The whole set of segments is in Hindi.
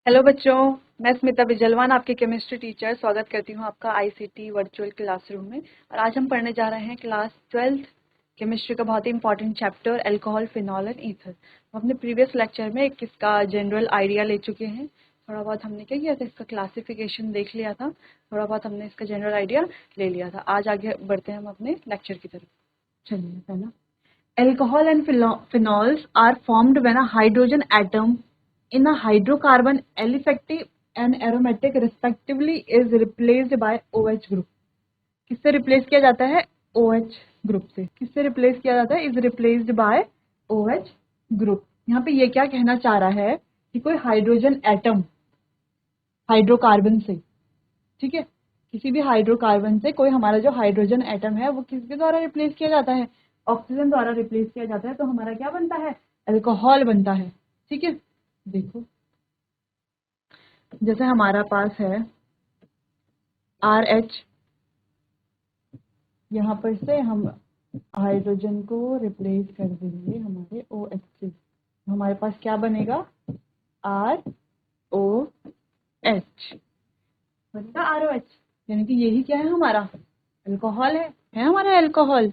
हेलो बच्चों, मैं स्मिता बिजलवान आपकी केमिस्ट्री टीचर स्वागत करती हूँ आपका आईसीटी वर्चुअल क्लासरूम में। और आज हम पढ़ने जा रहे हैं क्लास 12th केमिस्ट्री का बहुत ही important chapter alcohol, phenol and ether. हम अपने प्रीवियस लेक्चर में इसका जनरल आइडिया ले चुके हैं। थोड़ा बहुत हमने क्या किया था, इसका क्लासिफिकेशन देख लिया था, थोड़ा बहुत हमने इसका जनरल आइडिया ले लिया था। आज आगे बढ़ते हैं हम अपने लेक्चर की तरफ। चलिए, पहला alcohol and phenols are formed when a hydrogen atom in a hydrocarbon aliphatic and aromatic respectively is replaced by OH group। किससे रिप्लेस किया जाता है? OH ग्रुप से। किससे रिप्लेस किया जाता है? Is replaced by OH group. यहाँ पे ये क्या कहना चाह रहा है कि कोई हाइड्रोजन एटम हाइड्रोकार्बन से, ठीक है, किसी भी हाइड्रोकार्बन से कोई हमारा जो हाइड्रोजन एटम है वो किसके द्वारा रिप्लेस किया जाता है? ऑक्सीजन द्वारा रिप्लेस किया जाता है। तो हमारा क्या बनता है? अल्कोहल बनता है। ठीक है, देखो जैसे हमारा पास है RH, यहाँ पर से हम हाइड्रोजन को रिप्लेस कर देंगे हमारे OH से। हमारे पास क्या बनेगा? ROH बनेगा। ROH यानी कि यही क्या है? हमारा अल्कोहल है हमारा अल्कोहल।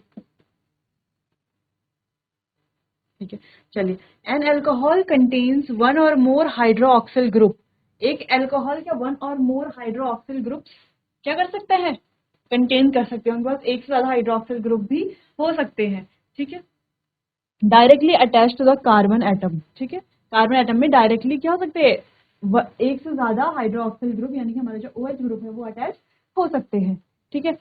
ठीक है, चलिए। एन अल्कोहल कंटेन्स वन और मोर हाइड्रोक्सिल ग्रुप। एक अल्कोहल क्या वन और मोर हाइड्रोक्सिल ग्रुप क्या कर सकते हैं? कंटेन कर सकते हैं। उनके पास एक से ज्यादा हाइड्रोक्सिल ग्रुप भी हो सकते हैं। ठीक है, directly attach to the carbon atom. ठीक है, कार्बन एटम में डायरेक्टली क्या हो सकते हैं? एक से ज्यादा हाइड्रोक्सिल ग्रुप यानी कि हमारा जो OH ग्रुप है वो अटैच हो सकते हैं। ठीक है,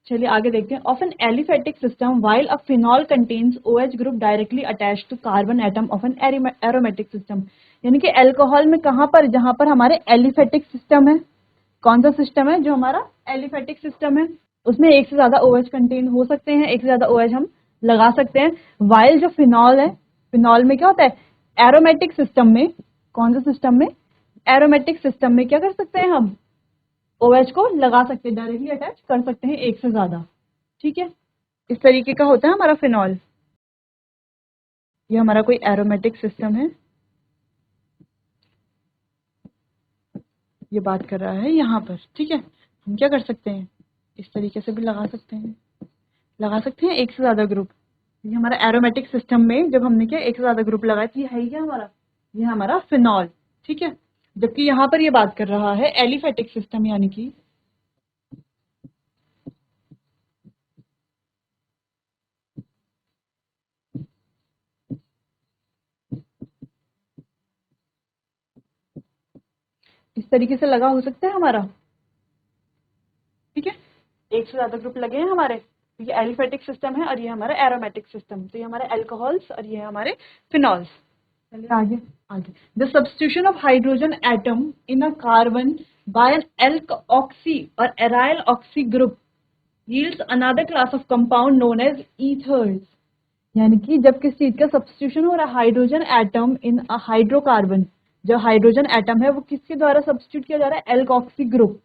चलिए आगे देखते हैं। Of an aliphatic system while a phenol contains OH group directly attached to carbon atom of an aromatic system. यानी कि अल्कोहल में कहां पर? जहां पर हमारे एलिफेटिक सिस्टम है। कौन सा सिस्टम है? जो हमारा एलिफेटिक सिस्टम है, उसमें एक से ज्यादा OH कंटेन हो सकते हैं, एक से ज्यादा OH हम लगा सकते हैं। वाइल जो फिनॉल है, फिनॉल में क्या होता है? एरोमेटिक सिस्टम में। कौन सा सिस्टम में? एरोमेटिक सिस्टम में क्या कर सकते हैं हम? OH को लगा सकते हैं, डायरेक्टली अटैच कर सकते हैं एक से ज्यादा। ठीक है, इस तरीके का होता है हमारा फिनॉल। ये हमारा कोई एरोमेटिक सिस्टम है, ये बात कर रहा है यहाँ पर। ठीक है, हम क्या कर सकते हैं? इस तरीके से भी लगा सकते हैं एक से ज्यादा ग्रुप। ये हमारा एरोमेटिक सिस्टम में जब हमने क्या एक से ज्यादा ग्रुप लगाया तो ये है क्या हमारा? ये हमारा फिनॉल। ठीक है, जबकि यहाँ पर ये बात कर रहा है एलिफेटिक सिस्टम, यानी कि इस तरीके से लगा हो सकता है हमारा। ठीक है, एक से ज्यादा ग्रुप लगे हैं हमारे। तो ये एलिफेटिक सिस्टम है और ये हमारा एरोमेटिक सिस्टम। तो ये हमारे अल्कोहल्स और ये हमारे फिनॉल्स। चलिए आगे। The substitution of hydrogen atom in a carbon by an alkoxy और aryl oxy group yields another class of compound known as ethers। यानी कि जब किस चीज का सब्स्टिट्यूशन हो रहा है? Hydrogen atom in a hydrocarbon. जो हाइड्रोजन एटम है वो किसके द्वारा सब्स्टिट्यूट किया जा रहा है? Alkoxy group.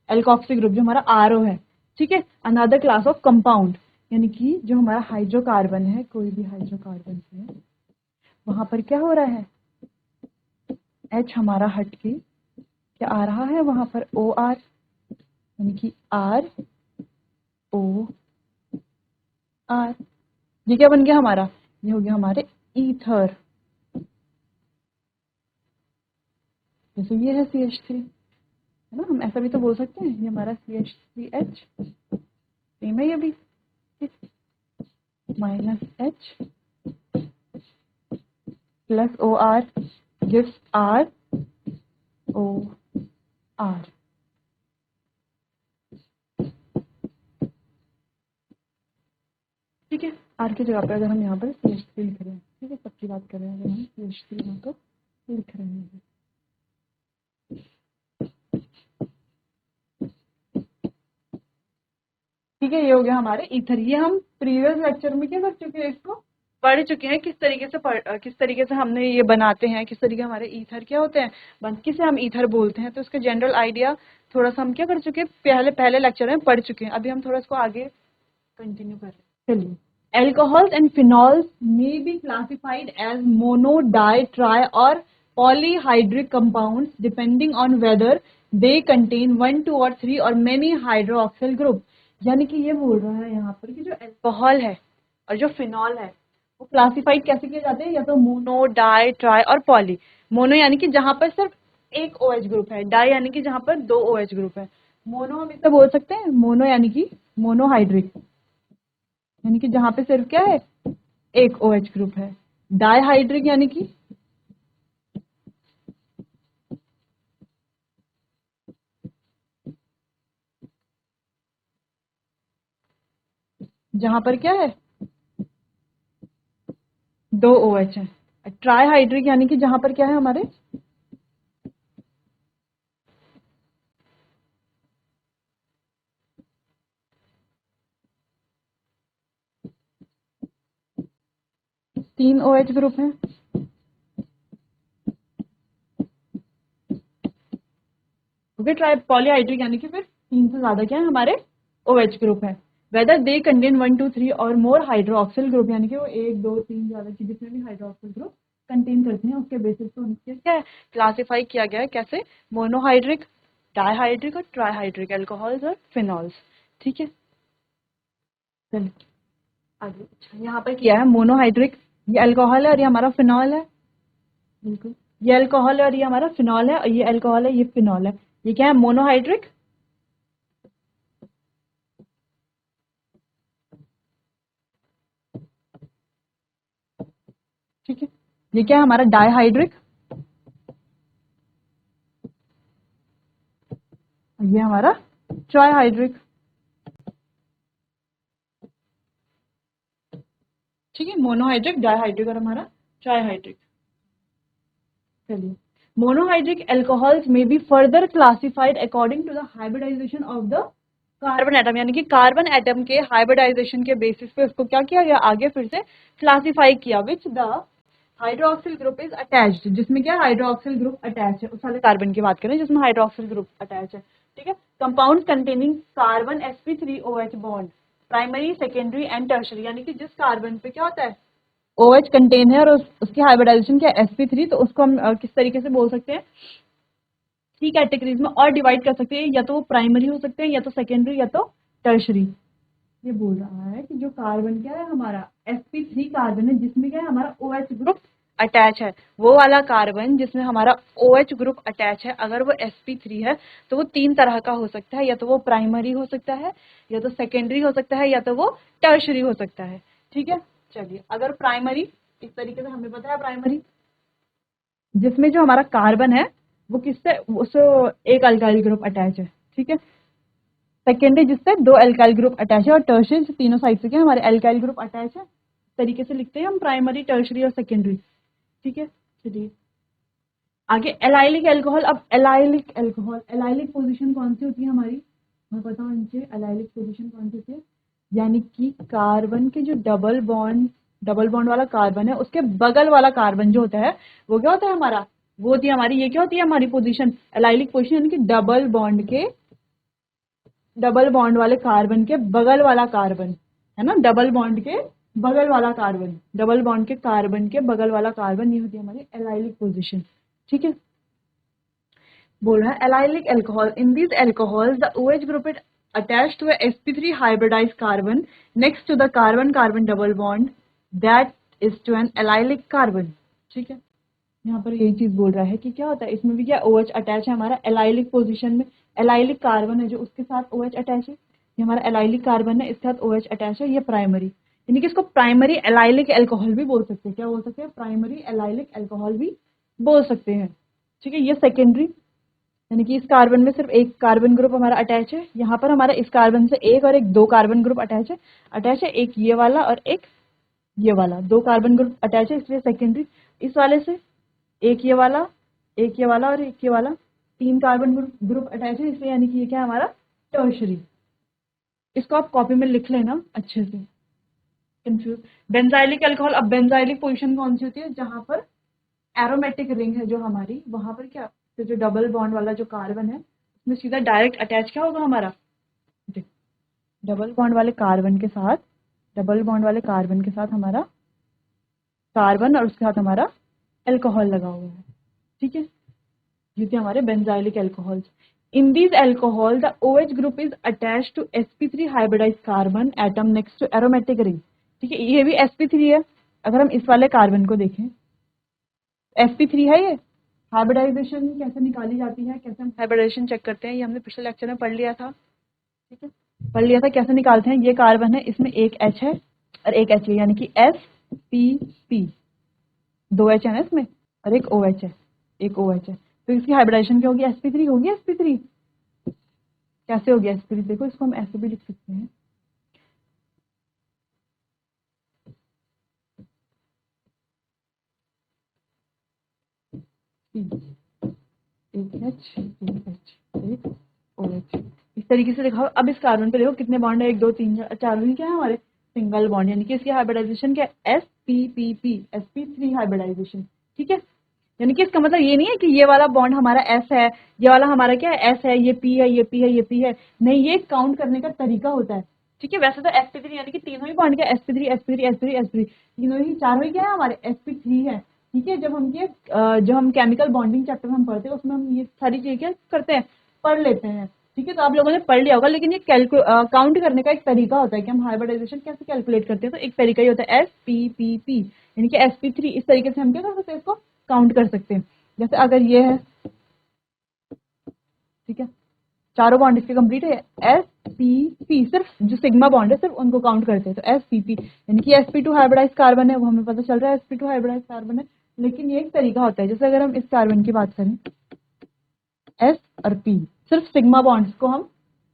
एल्कोक्सी ग्रुप जो हमारा RO है। ठीक है, अनदर क्लास ऑफ कंपाउंड, यानी कि जो हमारा हाइड्रोकार्बन है, कोई भी हाइड्रोकार्बन है, वहां पर क्या हो रहा है? H हमारा हट के क्या आ रहा है वहां पर? OR, यानी कि ROR। ये क्या बन गया हमारा? ये हो गया हमारे ईथर। जैसे ये है CH3, है ना, हम ऐसा भी तो बोल सकते हैं। ये हमारा CH3H, सेम है ये भी, -H plus OR gives ROR। ठीक है, R की जगह पे अगर हम यहाँ पर CH3 लिख रहे हैं, ठीक है, सबकी बात कर रहे हैं, अगर हम CH3 यहाँ पर लिख रहे हैं, ठीक है, ये हो गया हमारे ईथर। ये हम प्रीवियस लेक्चर में क्या कर चुके हैं? इसको पढ़ चुके हैं, किस तरीके से हमने ये बनाते हैं, किस तरीके हमारे ईथर क्या होते हैं, किसे हम ईथर बोलते हैं। तो इसका जनरल आइडिया थोड़ा सा हम क्या कर चुके हैं? पहले लेक्चर में पढ़ चुके हैं। अभी हम थोड़ा इसको आगे कंटिन्यू कर रहे हैं। चलिए, alcohols and phenols may be classified as mono, di, tri और polyhydric compounds depending on whether they contain 1, 2 और 3 और many hydroxyl group। यानी कि ये बोल रहा है यहाँ पर कि जो अल्कोहल है और जो फिनॉल है वो क्लासिफाइड कैसे किए जाते हैं, या तो मोनो, डाई, ट्राई और पॉली। मोनो यानी कि जहां पर सिर्फ एक OH ग्रुप है, डाई यानी कि जहां पर दो OH ग्रुप है, मोनो हम इसे बोल सकते हैं मोनो यानी कि मोनोहाइड्रिक, यानी कि जहां पे सिर्फ क्या है एक OH ग्रुप है। डाईहाइड्रिक यानी कि जहां पर क्या है दो OH है। ट्राईहाइड्रिक यानी कि जहां पर क्या है हमारे तीन OH ग्रुप है। ओके, ट्राई पॉलीहाइड्रिक यानी कि फिर तीन से ज्यादा क्या है हमारे OH ग्रुप है। वेदर दे कंटेन 1, 2, 3 और मोर हाइड्रोक्सिल ग्रुप, यानी कि वो एक, दो, तीन ज्यादा की जितने भी हाइड्रोक्सिल ग्रुप कंटेन करते हैं उसके बेसिस पे उनके क्या है क्लासिफाई किया गया है, कैसे मोनोहाइड्रिक, डाईहाइड्रिक और ट्राईहाइड्रिक अल्कोहल्स और फिनॉल्स। ठीक है, चलिए आगे। अच्छा, यहाँ पर किया है मोनोहाइड्रिक, ये अल्कोहल है और ये हमारा फिनॉल है। बिल्कुल, ये अल्कोहल है और ये हमारा फिनॉल है, और ये अल्कोहल है ये फिनॉल है। ये क्या है मोनोहाइड्रिक, ठीक है। ये क्या है हमारा डाईहाइड्रिक, ये हमारा ट्राईहाइड्रिक। ठीक है, मोनोहाइड्रिक, डाईहाइड्रिक और हमारा ट्राईहाइड्रिक। चलिए, मोनोहाइड्रिक अल्कोहल्स में be further classified according to the hybridisation of the carbon atom, यानी कि कार्बन एटम के हाइब्रिडाइजेशन के बेसिस पे उसको क्या किया गया आगे फिर से क्लासिफाई किया, which the hydroxyl group is attached, जिसमें क्या हाइड्रोक्सिल ग्रुप अटैच है, उस वाले कार्बन की बात करें जिसमें हाइड्रोक्सिल ग्रुप अटैच है। ठीक है, compound containing carbon sp3OH bond primary, secondary and tertiary, यानी कि जिस कार्बन पे क्या होता है OH कंटेन है और उसकी हाइब्रिडाइजेशन क्या sp3, तो उसको हम किस तरीके से बोल सकते हैं, थ्री कैटेगरीज में और डिवाइड कर सकते हैं, या तो वो प्राइमरी हो सकते हैं, या तो सेकेंडरी, या तो टर्शरी। ये बोल रहा है कि जो कार्बन क्या है हमारा sp3 कार्बन है जिसमें क्या है हमारा OH ग्रुप अटैच है, वो वाला कार्बन जिसमें हमारा OH ग्रुप अटैच है, अगर वो sp3 है तो वो तीन तरह का हो सकता है, या तो वो प्राइमरी हो सकता है, या तो सेकेंडरी हो सकता है, या तो वो टर्शरी हो सकता है। ठीक है, चलिए, अगर प्राइमरी इस तरीके से हमें पता है प्राइमरी जिसमें जो हमारा कार्बन है वो किससे उससे एक अल्काइल ग्रुप अटैच है। ठीक है, सेकेंडरी जिससे दो अल्काइल ग्रुप अटैच है, और टर्शरी से तीनों साइड से क्या हमारे अल्काइल ग्रुप अटैच है। इस तरीके से लिखते हैं हम प्राइमरी, टर्शरी और सेकेंडरी। ठीक है, चलिए आगे एलाइलिक अल्कोहल। अब एलाइलिक अल्कोहल, एलाइलिक पोजीशन कौन सी होती है हमारी, मैं बताऊं इनसे एलाइलिक पोजीशन कौन सी होती है, यानी कि कार्बन के जो डबल बॉन्ड वाला कार्बन है उसके बगल वाला कार्बन जो होता है वो क्या होता है हमारा, वो होती है हमारी, ये क्या होती है हमारी पोजीशन एलाइलिक पोजीशन, यानी कि डबल बॉन्ड वाले कार्बन के बगल वाला कार्बन है ना, डबल बॉन्ड के बगल वाला कार्बन, डबल बॉन्ड के कार्बन के बगल वाला कार्बन, ये होती है हमारी एलाइलिक पोजीशन। ठीक है, बोल रहा है allylic alcohol, in these alcohols the OH group is attached to a sp3 hybridized carbon next to the carbon carbon double bond that is to an allylic carbon. ठीक है, यहाँ पर यही चीज बोल रहा है कि क्या होता है इसमें भी क्या OH अटैच है हमारा एलाइलिक पोजीशन में, एलाइलिक कार्बन है जो उसके साथ OH अटैच है, ये हमारा एलाइलिक कार्बन है इसके साथ OH अटैच है, ये प्राइमरी, यानी कि इसको प्राइमरी एलाइलिक अल्कोहल भी बोल सकते हैं, क्या बोल सकते हैं प्राइमरी एलाइलिक अल्कोहल भी बोल सकते हैं। ठीक है, ये सेकेंडरी, यानी कि इस कार्बन में सिर्फ एक कार्बन ग्रुप हमारा अटैच है, यहाँ पर हमारा इस कार्बन से एक और एक दो कार्बन ग्रुप अटैच है, एक ये वाला और एक ये वाला, दो कार्बन ग्रुप अटैच है इसलिए सेकेंडरी। इस वाले से एक ये वाला, एक ये वाला और एक ये वाला, तीन कार्बन ग्रुप अटैच है इसलिए, यानी कि ये क्या है हमारा टर्शरी। इसको आप कॉपी में लिख लेना अच्छे से, कंफ्यूज। बेंजाइलिक अल्कोहल, अब बेंजाइलिक पोजीशन कौन सी होती है, जहां पर एरोमेटिक रिंग है जो हमारी, वहां पर क्या तो जो डबल बॉन्ड वाला जो कार्बन है उसमें सीधा डायरेक्ट अटैच क्या होगा हमारा, डबल बॉन्ड वाले कार्बन के साथ, डबल बॉन्ड वाले कार्बन के साथ हमारा कार्बन और उसके साथ हमारा अल्कोहल लगा हुआ है। ठीक है, ये थे हमारे benzylic alcohols. In these alcohol the OH group is attached to sp3 hybridised carbon atom next to aromatic ring. ठीक है, ये भी sp3 है। अगर हम इस वाले कार्बन को देखें, sp3 है ये। हाइब्रिडाइजेशन कैसे निकाली जाती है, कैसे हम हाइब्रिडाइजेशन चेक करते हैं, ये हमने पिछले लेक्चर में पढ़ लिया था। ठीक है, पढ़ लिया था कैसे निकालते हैं। ये कार्बन है, इसमें एक H है और एक H है, यानी कि spp, दो H है ना इसमें, और एक OH है, एक OH है। तो इसकी हाइब्रिडाइजेशन क्या होगी, sp3 होगी। sp3 कैसे होगी sp3, देखो इसको हम ऐसे भी लिख सकते हैं, एक H, एक H, एक OH, इस तरीके से लिखा। अब इस कार्बन पे देखो कितने बॉन्ड है, 1 2 3 4, भी क्या है हमारे, सिंगल बॉन्ड, यानी कि इसकी हाइब्रिडाइजेशन क्या है, spp, sp3 हाइब्रिडाइजेशन। ठीक है, यानी कि इसका मतलब ये नहीं है कि ये वाला बॉन्ड हमारा S है, ये वाला हमारा क्या है, S है, ये P है, ये P है, ये P है। नहीं, ये काउंट करने का तरीका होता है। ठीक है, वैसे तो sp3 यानी कि तीनों ही बॉन्ड क्या, sp3 sp3 sp3 sp3, तीनों ही, चारों ही क्या है हमारे, sp3 है। ठीक है, जब हम ये जो हम केमिकल बॉन्डिंग चैप्टर में हम पढ़ते हैं, उसमें हम ये सारी चीजें क्या करते हैं, पढ़ लेते हैं। ठीक है, तो आप लोगों ने पढ़ लिया होगा, लेकिन ये काउंट करने का एक तरीका होता है कि हम हाइब्रिडाइजेशन कैसे कैलकुलेट करते हैं। तो एक तरीका ही होता है spp, यानी कि sp3। इस तरीके से हम क्या कर सकते हैं, इसको काउंट कर सकते हैं। जैसे अगर ये है, ठीक है, चारों बॉन्ड इसके कंप्लीट है, spp, सिर्फ जो सिग्मा बॉन्ड है सिर्फ उनको काउंट करते हैं। तो spp यानी कि sp2 हाइब्रिडाइज कार्बन है, वो हमें पता चल रहा है sp2 हाइब्रिडाइज कार्बन है। लेकिन ये एक तरीका होता है, जैसे अगर हम इस कार्बन की बात करें, S और P, सिर्फ सिग्मा बॉन्ड्स को हम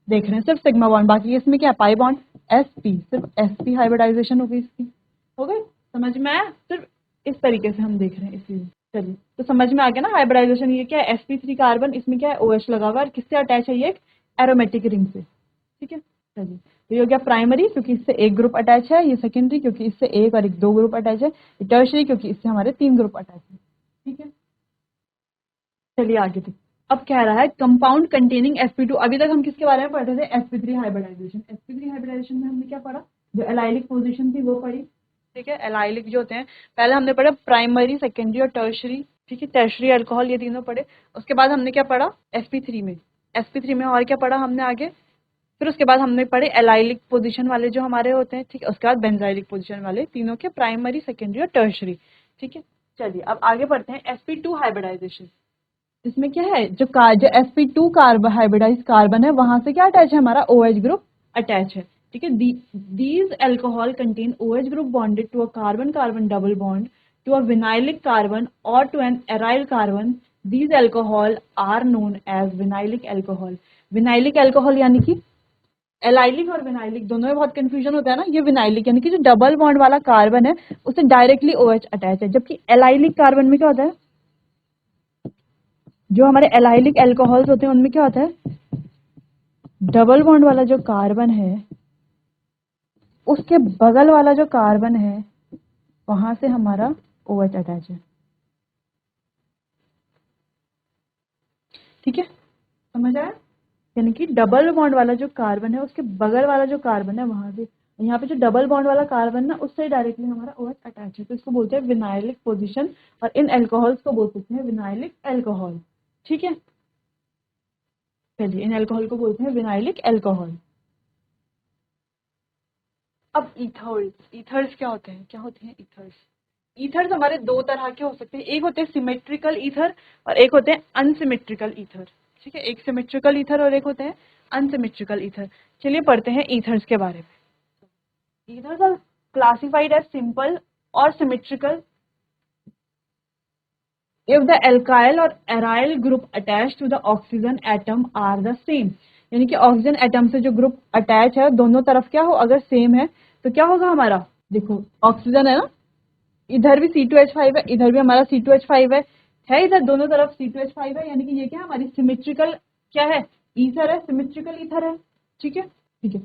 देख रहे हैं, सिर्फ सिग्मा बॉन्ड, बाकी इसमें क्या पाई बॉन्ड, sp, सिर्फ sp हाइब्रिडाइजेशन हो गई इसकी, हो गई, समझ में आया। सिर्फ इस तरीके से हम देख रहे हैं इसलिए। चलिए, तो समझ में आ गया ना हाइब्रिडाइजेशन, ये क्या है, sp3 कार्बन, इसमें क्या है, OH लगा हुआ है, और किससे अटैच है, ये एक एरोमेटिक रिंग से। ठीक है, चलिए, तो ये हो गया प्राइमरी, क्योंकि इससे एक ग्रुप अटैच है। ये सेकेंडरी, क्योंकि इससे एक और एक दो ग्रुप अटैच है। ये टर्शरी, क्योंकि इससे हमारे 3 ग्रुप अटैच है। ठीक है, चलिए आगे देखिए। अब कह रहा है कंपाउंड कंटेनिंग sp2। अभी तक हम किसके बारे में पढ़ते थे, sp3 हाइब्रिडाइजेशन। sp3 हाइब्रिडाइजेशन में हमने क्या पढ़ा, जो एलाइलिक पोजीशन थी वो पढ़ी। ठीक है, एलाइलिक जो होते हैं, पहले हमने पढ़ा प्राइमरी, सेकेंडरी और टर्शरी। ठीक है, टर्शरी अल्कोहल, ये तीनों पढ़े। उसके बाद हमने क्या पढ़ा, sp3 में, sp3 में और क्या पढ़ा हमने आगे, फिर उसके बाद हमने पढ़े एलाइलिक पोजीशन वाले जो हमारे होते हैं। ठीक है, उसके बाद बेंजाइलिक पोजीशन वाले, तीनों के प्राइमरी, सेकेंडरी और टर्शरी। ठीक है, चलिए अब आगे बढ़ते हैं sp2 हाइब्रिडाइजेशन। इसमें क्या है, जो sp2 हाइब्रिडाइज कार्बन है, वहां से क्या अटैच है, हमारा OH ग्रुप अटैच है। ठीक है, these alcohol contain OH group bonded to a carbon carbon double bond to a vinylic carbon और to an aryl carbon. These alcohol are known as vinylic alcohol. Vinylic alcohol यानी कि एलाइलिक और विनाइलिक दोनों में बहुत कंफ्यूजन होता है ना। ये विनाइलिक यानी कि जो डबल बॉन्ड वाला कार्बन है उससे डायरेक्टली OH अटैच है, जबकि एलाइलिक कार्बन में क्या होता है, जो हमारे एलाइलिक अल्कोहल्स होते हैं उनमें क्या होता है, डबल बॉन्ड वाला जो कार्बन है उसके बगल वाला जो कार्बन है वहां से हमारा OH अटैच है। ठीक है, समझ आया, यानी कि डबल बॉन्ड वाला जो कार्बन है उसके बगल वाला जो कार्बन है वहां से, यहाँ पे जो डबल बॉन्ड वाला कार्बन ना उससे डायरेक्टली हमारा OH अटैच है। तो इसको बोलते हैं विनाइलिक पोजीशन, और इन अल्कोहल्स को बोल सकते हैं विनाइलिक अल्कोहल। ठीक है, चलिए, इन अल्कोहल को बोलते हैं विनाइलिक अल्कोहल। अब ईथर्स, ईथर्स क्या होते हैं, क्या होते हैं ईथर्स। ईथर्स हमारे दो तरह के हो सकते हैं, एक होते हैं सिमेट्रिकल ईथर और एक होते हैं अनसिमेट्रिकल ईथर। ठीक है, एक सिमेट्रिकल ईथर और एक होते हैं अनसिमेट्रिकल ईथर। चलिए पढ़ते हैं ईथर्स के बारे में। Ethers are classified as simple और symmetrical if the alkyl or aryl group attached to the oxygen atom are the same। यानी कि ऑक्सीजन एटम से जो ग्रुप अटैच है दोनों तरफ क्या हो, अगर सेम है तो क्या होगा हमारा, देखो ऑक्सीजन है ना, इधर भी C2H5 है, इधर भी हमारा C2H5 है इधर दोनों तरफ C2H5 है, यानी कि ये क्या हमारी सिमेट्रिकल क्या है, ईथर है, सिमेट्रिकल ईथर है। ठीक है, ठीक है,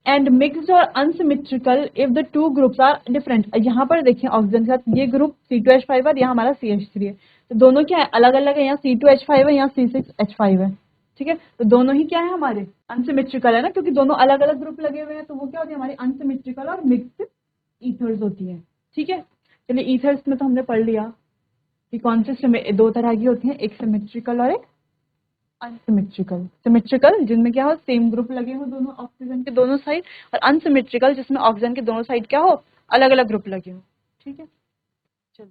एंड मिक्स्ड और unsymmetrical if the two groups are different. यहाँ पर देखिए ऑक्सीजन के साथ ये ग्रुप C2H5 है, यहाँ हमारा CH3 है, तो दोनों क्या है, अलग अलग है, यहाँ C2H5 है, यहाँ C6H5 है। ठीक है, तो दोनों ही क्या है हमारे अनसिमेट्रिकल है ना, क्योंकि दोनों अलग अलग ग्रुप लगे हुए हैं, तो वो क्या होती है हमारी अनसिमेट्रिकल और मिक्स्ड ईथर्स होती है। ठीक है, चलिए ईथर्स में तो हमने पढ़ लिया। कि कौन से दो तरह की होती हैं, एक सिमेट्रिकल और एक अनसिमेट्रिकल। सिमेट्रिकल जिनमें क्या हो, सेम ग्रुप लगे हो दोनों ऑक्सीजन के दोनों साइड, और अनसिमेट्रिकल जिसमें ऑक्सीजन के दोनों साइड क्या हो, अलग अलग ग्रुप लगे हो। ठीक है, चलो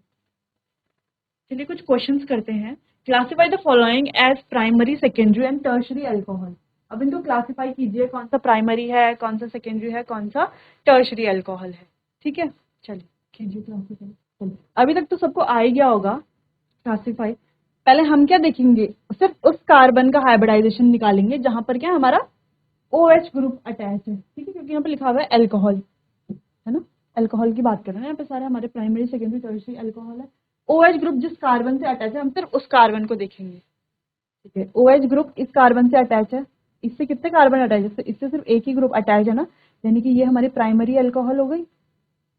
चलिए कुछ क्वेश्चंस करते हैं। Classify the following as primary, secondary and tertiary alcohol. अब इनको क्लासिफाई कीजिए, कौन सा प्राइमरी है, कौन सा सेकेंडरी है, कौन सा टर्शरी अल्कोहल है। ठीक है, चलिए कीजिए क्लासिफाई। चलिए अभी तक तो सबको आ ही गया होगा क्लासिफाई। पहले हम क्या देखेंगे, सिर्फ उस कार्बन का हाइब्रिडाइजेशन निकालेंगे जहां पर क्या हमारा OH ग्रुप अटैच है। ठीक है, क्योंकि यहाँ पे लिखा हुआ है अल्कोहल, है ना, अल्कोहल की बात कर रहे हैं यहाँ पे, सारे हमारे प्राइमरी सेकेंडरी टर्शरी अल्कोहल है। OH ग्रुप जिस कार्बन से अटैच है हम सिर्फ उस कार्बन को देखेंगे। ठीक है, OH ग्रुप इस कार्बन से अटैच है, इससे कितने कार्बन अटैच है, इससे सिर्फ एक ही ग्रुप अटैच है ना, यानी कि ये हमारी प्राइमरी अल्कोहल हो गई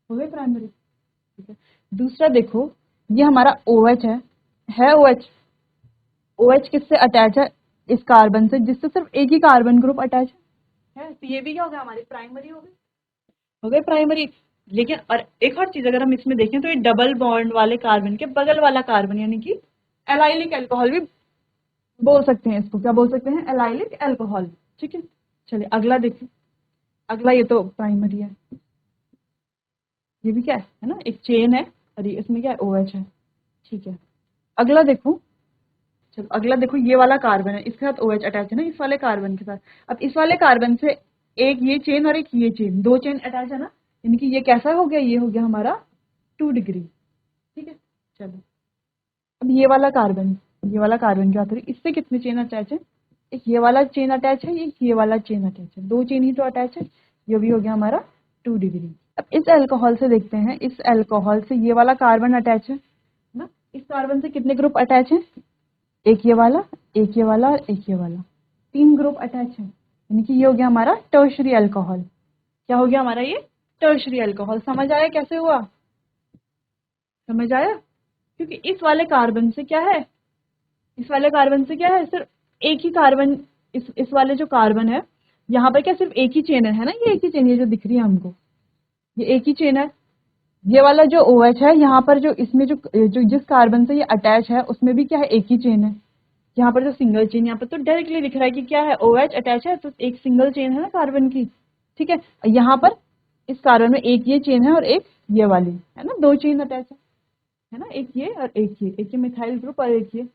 प्राइमरी। ठीक है, दूसरा देखो, ये हमारा OH है OH। OH किससे अटैच है, इस कार्बन से जिससे सिर्फ एक ही कार्बन ग्रुप अटैच है, तो ये भी क्या हो गया, हमारी प्राइमरी हो गई प्राइमरी। लेकिन और एक और चीज अगर हम इसमें देखें तो ये डबल बॉन्ड वाले कार्बन के बगल वाला कार्बन यानी कि एलाइलिक अल्कोहल भी बोल सकते हैं, इसको क्या बोल सकते हैं, एलाइलिक अल्कोहल। ठीक है, चलिए अगला देखिए। अगला ये तो प्राइमरी है, ये भी क्या है ना, एक चेन है, और ये इसमें क्या है, OH है। ठीक है, अगला देखो। चलो अगला देखो, ये वाला कार्बन है, इसके साथ OH अटैच है ना, इस वाले कार्बन के साथ। अब इस वाले कार्बन से एक ये चेन और एक ये चेन, दो चेन अटैच है ना, यानी कि ये कैसा हो गया, ये हो गया हमारा 2 डिग्री। ठीक है, चलो अब ये वाला कार्बन क्या करें, इससे कितने चेन अटैच है, एक ये वाला चेन अटैच है, एक ये वाला चेन अटैच है, दो चेन ही तो अटैच है, ये भी हो गया हमारा 2 डिग्री। अब इस अल्कोहल से देखते हैं, इस अल्कोहल से ये वाला कार्बन अटैच है ना, इस कार्बन से कितने ग्रुप अटैच है, एक ये वाला, एक ये वाला और एक ये वाला, 3 ग्रुप अटैच है, यानी कि ये हो गया हमारा टर्शरी अल्कोहल। क्या हो गया हमारा, ये टर्शरी अल्कोहल। समझ आया कैसे हुआ, समझ आया, क्योंकि इस वाले कार्बन से क्या है, इस वाले कार्बन से क्या है, सिर्फ एक ही कार्बन, इस वाले जो कार्बन है यहाँ पर क्या सिर्फ एक ही चेन है ना, ये एक ही चेन, ये जो दिख रही है हमको, ये एक ही चेन है। ये वाला जो OH है यहाँ पर, जो इसमें जो जिस कार्बन से ये अटैच है उसमें भी क्या है, एक ही चेन है। यहाँ पर जो सिंगल चेन, यहाँ पर तो डायरेक्टली दिख रहा है कि क्या है, OH अटैच है, तो एक सिंगल चेन है ना कार्बन की। ठीक है, यहाँ पर इस कार्बन में एक ये चेन है और एक ये वाली है ना, दो चेन अटैच है ना, एक ये और एक ये मिथाइल ग्रुप और एक ये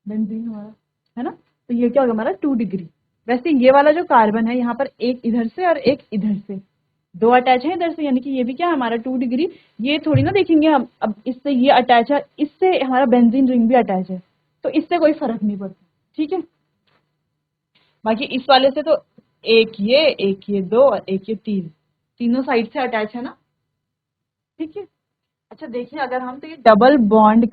बेंजीन हमारा, है ना। तो ये क्या होगा हमारा 2 डिग्री। वैसे ये वाला जो कार्बन है यहाँ पर एक इधर से और एक इधर से, दो अटैच है इधर से, यानी कि ये भी क्या है हमारा 2 डिग्री। ये थोड़ी ना देखेंगे हम, अब इससे ये अटैच है, इससे हमारा बेंजीन रिंग भी अटैच है, तो इससे कोई फर्क नहीं पड़ता। ठीक है, बाकी इस वाले से तो एक ये दो और एक ये तीन, तीनों साइड से अटैच है ना। ठीक है, अच्छा देखिए, अगर हम तो ये डबल बॉन्ड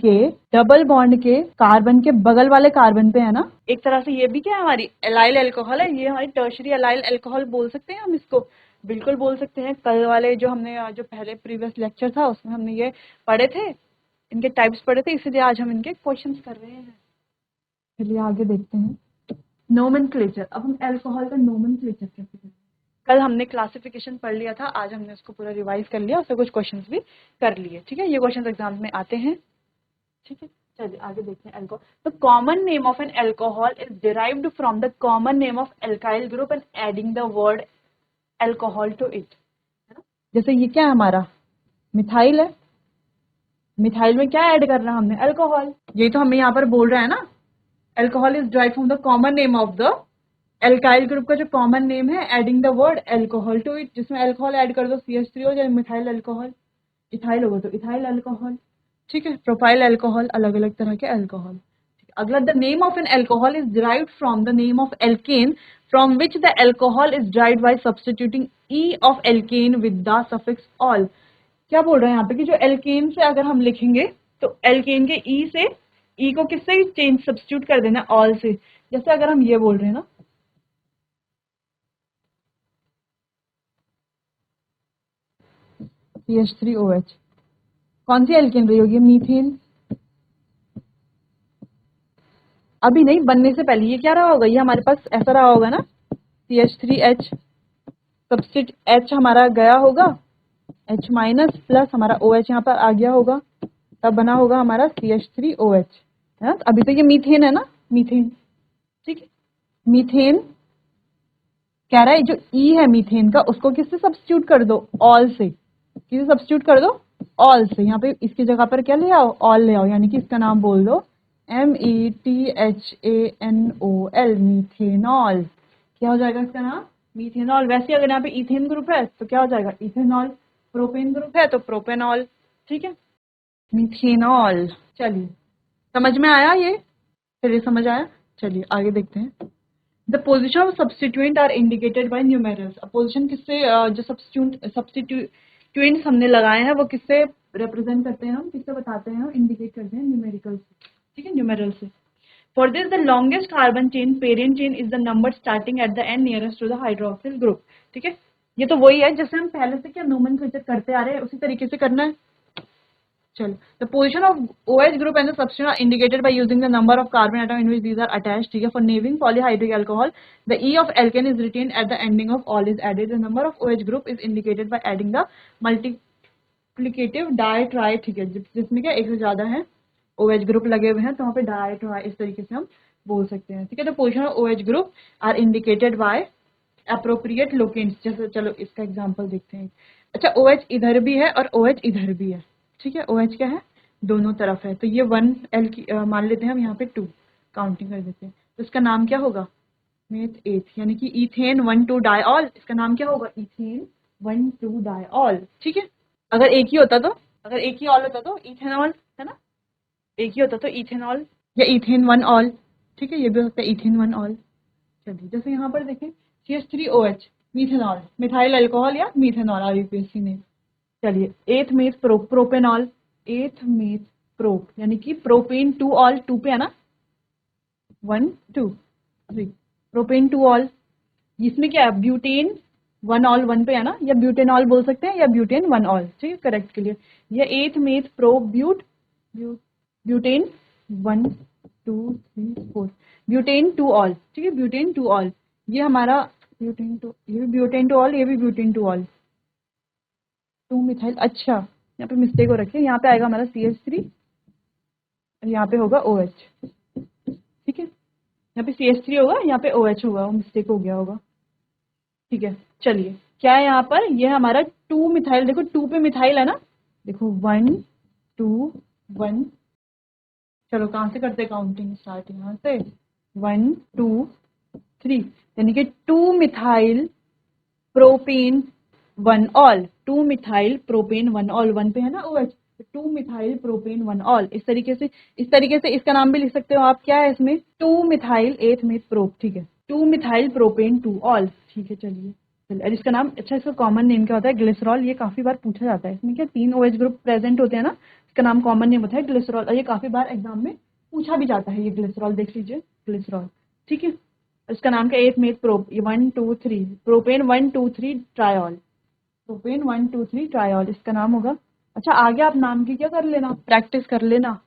के कार्बन के बगल वाले कार्बन पे है ना, एक तरह से ये भी क्या है, हमारी एलाइल अल्कोहल है, ये हमारी टर्शरी एलाइल अल्कोहल बोल सकते हैं हम इसको, बिल्कुल बोल सकते हैं। कल वाले जो हमने जो पहले प्रीवियस लेक्चर था उसमें हमने ये पढ़े थे, इनके टाइप्स पढ़े थे, इसलिए आज हम इनके क्वेश्चंस कर रहे हैं। चलिए आगे देखते हैं, नोमेनक्लेचर। अब हम अल्कोहल का नोमेनक्लेचर कैसे करते हैं, कल हमने क्लासिफिकेशन पढ़ लिया था, आज हमने उसको पूरा रिवाइज कर लिया, उससे कुछ क्वेश्चंस भी कर लिए। ठीक है, ये क्वेश्चंस एग्जाम में आते हैं। ठीक है, चलिए आगे देखते हैं। Alcohol, the common name of an alcohol is derived from the common name of alkyl group and adding the word alcohol to it, है ना। जैसे ये क्या है हमारा मिथाइल है, मिथाइल में क्या ऐड कर रहा है हमने, अल्कोहल, ये तो हमें यहाँ पर बोल रहा है ना, alcohol is derived from the common name of the alkyl group का जो कॉमन नेम है, adding the word alcohol to it, जिसमें अल्कोहल ऐड कर दो, CH3 हो जाए, मिथाइल अल्कोहल, इथाइल होगा तो इथाइल अल्कोहल। ठीक है, प्रोपाइल अल्कोहल, अलग अलग तरह के अल्कोहल। अगला, the name of an alcohol is derived from the name of alkene from which the alcohol is derived bye substituting E of alkene with the suffix all. क्या बोल रहे हैं यहाँ पे कि जो एल्केन से अगर हम लिखेंगे तो एल्केन के ई से, ई को किससे चेंज सब्स्टिट्यूट कर देना, ऑल से। जैसे अगर हम ये बोल रहे हैं ना, CH3OH, कौन सी एल्केन रही होगी, मीथेन। अभी नहीं, बनने से पहले ये क्या रहा होगा, ये हमारे पास ऐसा रहा होगा ना, CH3H, सब्स्टिट H हमारा गया होगा, H- प्लस हमारा OH यहाँ पर आ गया होगा, तब बना होगा हमारा CH3OH, है ना। तो अभी तो ये मीथेन है ना, मीथेन, ठीक है। मीथेन कह रहा है जो ई है मीथेन का, उसको किससे सब्स्टिट्यूट कर दो, ऑल से। किससे सब्स्टिट्यूट कर दो, ऑल से। यहाँ पे इसकी जगह पर क्या ले आओ, ऑल ले आओ, यानी कि इसका नाम बोल दो METHANOL, मीथेनॉल। क्या हो जाएगा इसका नाम, मीथेनॉल। वैसे अगर यहाँ पे इथेन ग्रुप है तो क्या हो जाएगा, इथेनॉल। प्रोपेन ग्रुप है तो प्रोपेनॉल, ठीक है, मीथेनॉल। चलिए, समझ में आया ये, चलिए समझ आया। चलिए आगे देखते हैं। The position of substituent are indicated by numerals. Position किससे, जो सब्स्टिट्यूएंट्स हमने लगाए हैं वो किससे रिप्रेजेंट करते हैं, हम किससे बताते हैं, हम इंडिकेट करते हैं न्यूमेरिकल से, ठीक है, न्यूमेरल से। For this the longest carbon chain, parent chain, is the number starting at the end nearest to the hydroxyl group, ठीक है। ये तो वही है जैसे हम पहले से क्या नोमेनक्लेचर करते आ रहे हैं, उसी तरीके से करना है। चलो, the position of OH group and the substituent are indicated by using the number of carbon atom in which these are attached, ठीक है। For naming polyhydric alcohol, the E of alkane is retained at the ending of all is added. The number of OH group is indicated by adding the multiplicative di tri, ठीक है, जिसमें क्या एक से ज्यादा है OH ग्रुप लगे हुए हैं तो वहाँ पे di tri इस तरीके से हम बोल सकते हैं, ठीक है। तो position of OH group are indicated by appropriate locants. जैसे चलो इसका एग्जांपल देखते हैं। अच्छा, OH इधर भी है और OH इधर भी है, ठीक है। OH क्या है, दोनों तरफ है, तो ये 1L की मान लेते हैं हम, यहाँ पे 2 काउंटिंग कर देते हैं। तो इसका नाम क्या होगा, मेथ 8, यानी कि इथेन 1,2 डाइऑल। इसका नाम क्या होगा, इथेन 1,2 डाइऑल, ठीक है। अगर एक ही होता तो, अगर एक ही ऑल होता तो इथेनॉल, है ना, एक ही होता तो इथेनॉल या इथेन 1 ऑल, ठीक है, ये भी हो सकता है इथेन 1 ऑल। चलिए, जैसे यहाँ पर देखें CH3OH, मीथेनॉल, मिथाइल अल्कोहल या मीथेनॉल, RUPAC ने। चलिए, एथ मेथ प्रोपेनॉल, एथ मेथ प्रोप, यानी कि प्रोपेन 2 ऑल, 2 पे है ना, 1 2 3, प्रोपेन 2 ऑल। इसमें क्या है, ब्यूटेन 1 ऑल 1 पे है ना, या ब्यूटेनॉल बोल सकते हैं या ब्यूटेन 1 ऑल, ठीक है, करेक्ट के लिए। ये eth meth prop butane 1 2 3 4, butane 2 ol, ठीक है, ब्यूटेन 2 ऑल। ये हमारा ब्यूटेन 2, ये भी ब्यूटेन 2 ऑल, ये भी ब्यूटेन 2 ऑल, 2 मिथाइल। अच्छा, यहाँ पे मिस्टेक हो रखी है, यहाँ पे आएगा हमारा CH3 और यहाँ पे होगा OH, ठीक है। यहाँ पे CH3 होगा, यहाँ पे OH होगा, वो मिस्टेक हो गया होगा, ठीक है। चलिए, क्या है यहाँ पर, ये हमारा 2 मिथाइल, देखो 2 पे मिथाइल है ना, देखो 1 2 1। चलो कहाँ से करते काउंटिंग स्टार्ट, यहाँ से 1 2 3, यानी कि 2 methyl propane 1 all, 2 methyl propane 1 all, 1 पे है ना OH, 2 मिथाइल प्रोपेन 1 ऑल। इस तरीके से इसका नाम भी लिख सकते हो आप, क्या है इसमें, 2 मिथाइल 8 मेथ प्रोप, ठीक है, 2 मिथाइल प्रोपेन 2 ऑल, ठीक है। चलिए, और इसका नाम, अच्छा इसका कॉमन नेम क्या होता है, ग्लिसरॉल। ये काफी बार पूछा जाता है, इसमें क्या 3 OH ग्रुप प्रेजेंट होते हैं ना, इसका नाम कॉमन नेम होता है ग्लिसरॉल, और ये काफी बार एग्जाम में पूछा भी जाता है, ये ग्लिसरॉल देख लीजिए, ग्लिसरॉल, ठीक है। इसका नाम क्या, 8 मेथ प्रोप, 1 2 3, प्रोपेन 1 2 3 ट्रायॉल, प्रोपेन 1 2 3 ट्रायॉल, इसका नाम होगा। अच्छा, आगे आप नाम की क्या कर लेना, प्रैक्टिस कर लेना,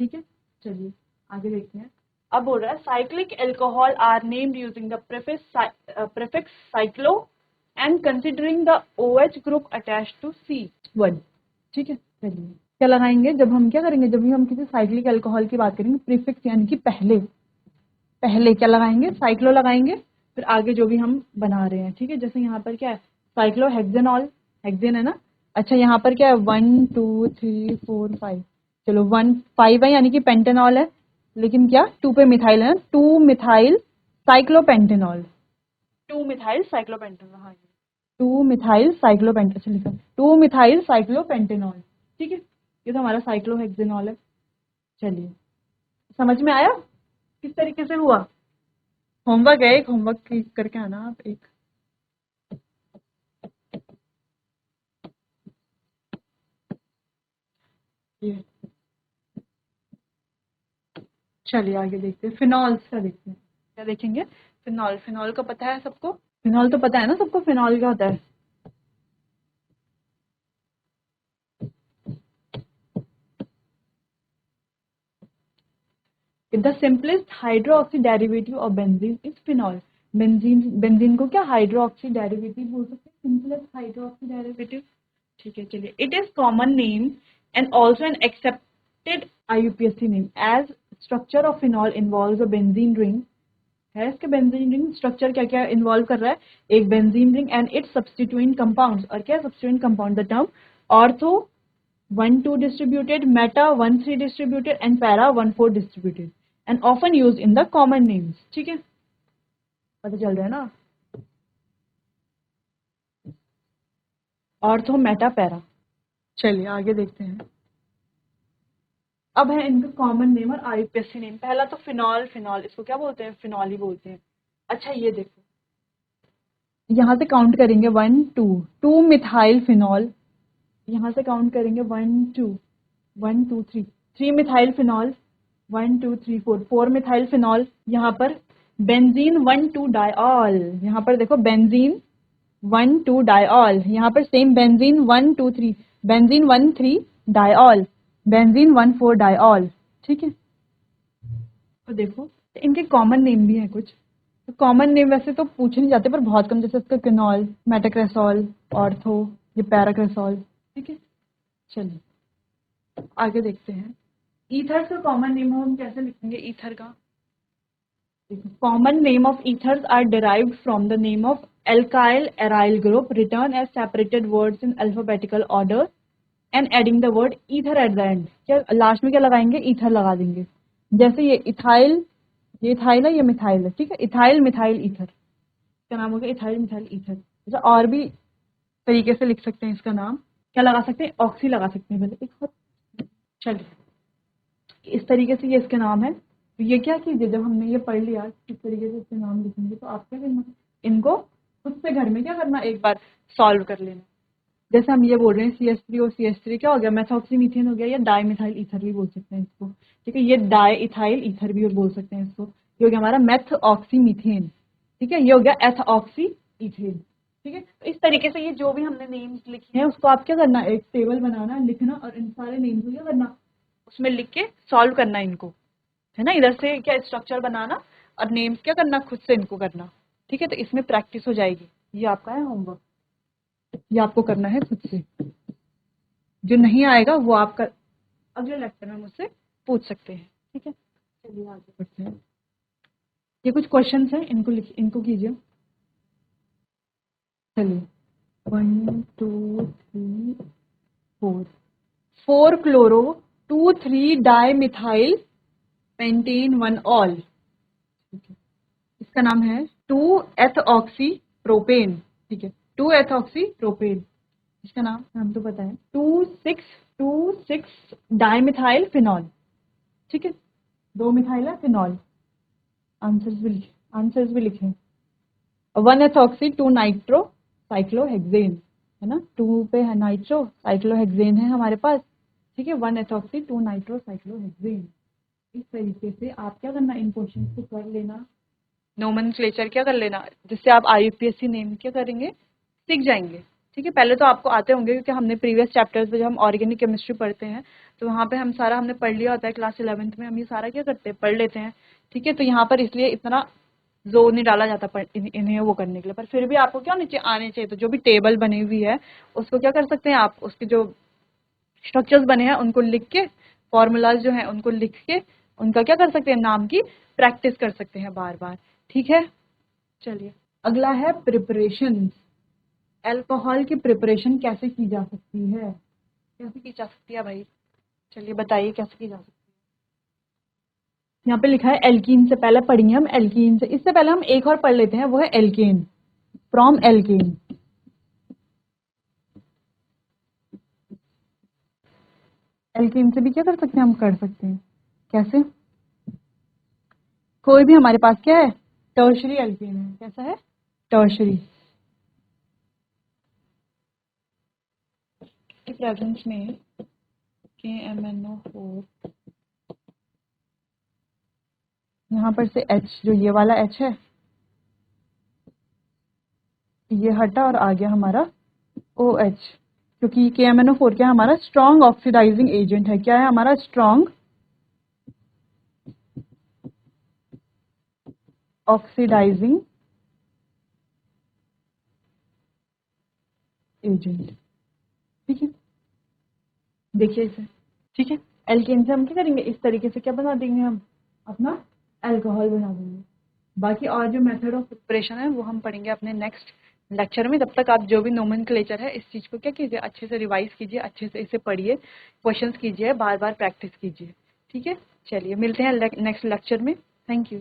ठीक है। चलिए आगे देखते हैं। अब बोल रहा है cyclic alcohol are named using the prefix cyclo and considering the OH group attached to C1, ठीक है। चलिए, क्या लगाएंगे जब हम क्या करेंगे, जब भी हम किसी साइक्लिक एल्कोहल की बात करेंगे, प्रीफिक्स यानी कि पहले क्या लगाएंगे, साइक्लो लगाएंगे, फिर आगे जो भी हम बना रहे हैं, ठीक है। जैसे यहाँ पर क्या है, साइक्लोहेक्सेनॉल, हेक्सेन है ना। अच्छा, यहाँ पर क्या है, 1 2 3 4 5, चलो 1 5 है, यानी कि पेंटेनॉल है, लेकिन क्या 2 पे मिथाइल है ना, 2 मिथाइल साइक्लोपेंटेनॉल, 2 मिथाइल साइक्लोपेंटेनॉल, हाँ 2 मिथाइल साइक्लोपेंटेनॉल, अच्छा लिखा 2 मिथाइल साइक्लोपेंटेनॉल, ठीक है। ये तो हमारा साइक्लोहेक्सेनॉल है। चलिए, समझ में आया किस तरीके से हुआ। होमवर्क है, एक होमवर्क करके आना आप एक। ये चलिए आगे देखते हैं, फिनॉल्स का देखते हैं, क्या देखेंगे, फिनॉल। फिनॉल का पता है सबको, फिनॉल तो पता है ना सबको, फिनॉल क्या होता है। The simplest hydroxy derivative of benzene is phenol. Benzene को क्या हाइड्रोक्सी डेरिवेटिव बोल सकते हैं, सिंपलेस्ट हाइड्रोक्सी डेरिवेटिव, ठीक है। चलिए, it is common name and also an expected IUPAC name as structure of phenol involves a benzene ring है। इसके बेंजीन रिंग स्ट्रक्चर क्या क्या इन्वॉल्व कर रहा है, एक benzene ring and it's substituent compounds, और क्या substituent compound, the term ortho 1,2 distributed, meta 1,3 distributed and para 1,4 distributed and often used in the common names। ठीक है, पता चल रहा है ना, ऑर्थो मेटा पैरा। चलिए आगे देखते हैं। अब है इनका कॉमन नेम और IUPAC नेम। पहला तो फिनॉल, फिनॉल इसको क्या बोलते हैं, फिनॉल ही बोलते हैं। अच्छा ये देखो, यहाँ से काउंट करेंगे 1 2 2 मिथाइल फिनॉल, यहाँ से काउंट करेंगे 1 2 1 2 3 3 मिथाइल फिनॉल 1 2 3 4 4 मिथाइल फिनॉल। यहाँ पर बेंजीन 1 2 डायऑल, यहाँ पर देखो बेंजीन 1 2 डायऑल, यहाँ पर सेम बेंजीन 1 2 3 बेंजीन 1 3 डायऑल, बेंजीन 1 4 डायऑल। ठीक है, तो देखो तो इनके कॉमन नेम भी हैं कुछ। तो कॉमन नेम वैसे तो पूछे नहीं जाते पर बहुत कम, जैसे इसका किनॉल, मेटाक्रेसॉल, ऑर्थो, ये पैराक्रेसॉल। ठीक है, चलिए आगे देखते हैं। ईथर का कॉमन नेम हम कैसे लिखेंगे, ईथर का common name of ethers are derived from the name of alkyl aryl group written as separated words in alphabetical order and adding the word ether at the end. क्या लास्ट में क्या लगाएंगे, ईथर लगा देंगे। जैसे ये इथाइल, ये इथाइल है, ये मिथाइल है। ठीक है, इथाइल मिथाइल ईथर, इसका नाम हो गया इथाइल मिथाइल ईथर। अच्छा और भी तरीके से लिख सकते हैं इसका नाम, क्या लगा सकते हैं, ऑक्सी लगा सकते हैं पहले एक बार। चलिए इस तरीके से ये इसके नाम है। तो ये क्या कीजिए, जब हमने ये पढ़ लिया किस तरीके से इसके नाम लिखेंगे, तो आप क्या करना, इनको खुद से घर में क्या करना, एक बार सॉल्व कर लेना। जैसे हम ये बोल रहे हैं CH3 और CH3 क्या हो गया, मेथॉक्सीमीथेन हो गया, या डाई मिथाइल ईथर भी बोल सकते हैं इसको। ठीक है, ये डाई इथाइल ईथर भी बोल सकते हैं इसको। ये हो गया हमारा मेथ ऑक्सीमीथेन। ठीक है, ये हो गया एथ ऑक्सी इथेन। ठीक है, तो इस तरीके से ये जो भी हमने नेम्स लिखे हैं उसको आप क्या करना, एक टेबल बनाना, लिखना, और इन सारे नेम्स को क्या करना, उसमें लिख के सॉल्व करना इनको, है ना। इधर से क्या स्ट्रक्चर बनाना और नेम्स क्या करना, खुद से इनको करना। ठीक है, तो इसमें प्रैक्टिस हो जाएगी। ये आपका है होमवर्क, ये आपको करना है खुद से। जो नहीं आएगा वो आप अगले लेक्चर में मुझसे पूछ सकते हैं। ठीक है, चलिए आगे बढ़ते हैं। ये कुछ क्वेश्चंस हैं, इनको कीजिए। चलिए 1 2 3 4 4 chloro 2 3 di methyl pentane 1 all. ठीक है, इसका नाम है 2 एथऑक्सी प्रोपेन। ठीक है, 2 एथऑक्सी प्रोपेन, इसका नाम तो पता है, 2 6 डाइमिथाइल फिनॉल। ठीक है, 2 मिथाइल है फिनॉल। आंसर्स भी लिखें। 1 एथॉक्सी 2 नाइट्रो साइक्लोहेक्सेन, है ना, 2 पे है नाइट्रो, साइक्लोहेक्सेन है हमारे पास। ठीक है, 1 एथॉक्सी 2 नाइट्रो साइक्लोहेक्सेन। इस तरीके से आप क्या करना, इन क्वेश्चन को कर लेना, नोमेनक्लेचर क्या कर लेना, जिससे आप IUPAC नेम क्या करेंगे, सीख जाएंगे। ठीक है, पहले तो आपको आते होंगे क्योंकि हमने प्रीवियस चैप्टर्स में जब हम ऑर्गेनिक केमिस्ट्री पढ़ते हैं तो वहाँ पे हम सारा हमने पढ़ लिया होता है। क्लास 11th में हम ये सारा क्या करते हैं, पढ़ लेते हैं। ठीक है, तो यहाँ पर इसलिए इतना जोर नहीं डाला जाता इन्हें वो करने के लिए, पर फिर भी आपको क्या नीचे आने चाहिए। तो जो भी टेबल बनी हुई है उसको क्या कर सकते हैं आप, उसके जो स्ट्रक्चर्स बने हैं उनको लिख के, फॉर्मूलाज जो हैं उनको लिख के, उनका क्या कर सकते हैं, नाम की प्रैक्टिस कर सकते हैं बार बार। ठीक है, चलिए अगला है प्रिपरेशन। अल्कोहल की प्रिपरेशन कैसे की जा सकती है, कैसे की जा सकती है भाई, चलिए बताइए कैसे की जा सकती है। यहाँ पे लिखा है एल्कीन, से पहले पढ़ेंगे हम एल्कीन से, इससे पहले हम एक और पढ़ लेते हैं, वो है एल्केन, फ्रॉम एल्केन। एल्केन से भी क्या कर सकते हैं, हम कर सकते हैं कैसे, कोई भी हमारे पास क्या है, टर्शरी एल्केन है, कैसा है, टर्शरी के प्रेजेंस में KMnO4, यहाँ पर से H, जो ये वाला H है ये हटा और आ गया हमारा OH, क्योंकि KMnO4 क्या है, हमारा स्ट्रॉन्ग ऑक्सीडाइजिंग एजेंट है। क्या है हमारा, स्ट्रॉन्ग ऑक्सीडाइजिंग एजेंट। ठीक है, देखिए इसे। ठीक है, एल्केन से हम क्या करेंगे, इस तरीके से क्या बना देंगे, हम अपना अल्कोहल बना देंगे। बाकी और जो मेथड ऑफ प्रिपरेशन है वो हम पढ़ेंगे अपने नेक्स्ट लेक्चर में। तब तक आप जो भी नोमेनक्लेचर है इस चीज़ को क्या कीजिए, अच्छे से रिवाइज कीजिए, अच्छे से इसे पढ़िए, क्वेश्चंस कीजिए, बार बार प्रैक्टिस कीजिए। ठीक है, चलिए मिलते हैं नेक्स्ट लेक्चर में। Thank you.